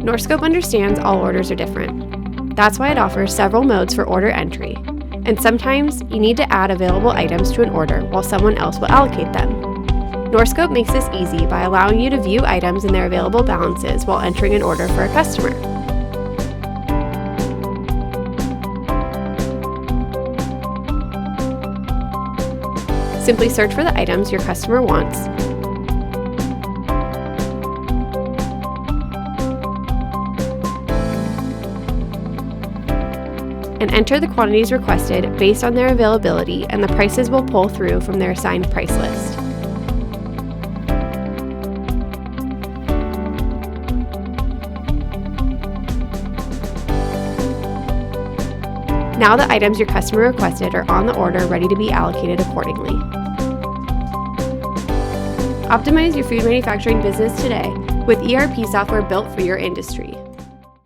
NorthScope understands all orders are different. That's why it offers several modes for order entry, and sometimes you need to add available items to an order while someone else will allocate them. NorthScope makes this easy by allowing you to view items and their available balances while entering an order for a customer. Simply search for the items your customer wants, and enter the quantities requested based on their availability, and the prices will pull through from their assigned price list. Now the items your customer requested are on the order, ready to be allocated accordingly. Optimize your food manufacturing business today with ERP software built for your industry.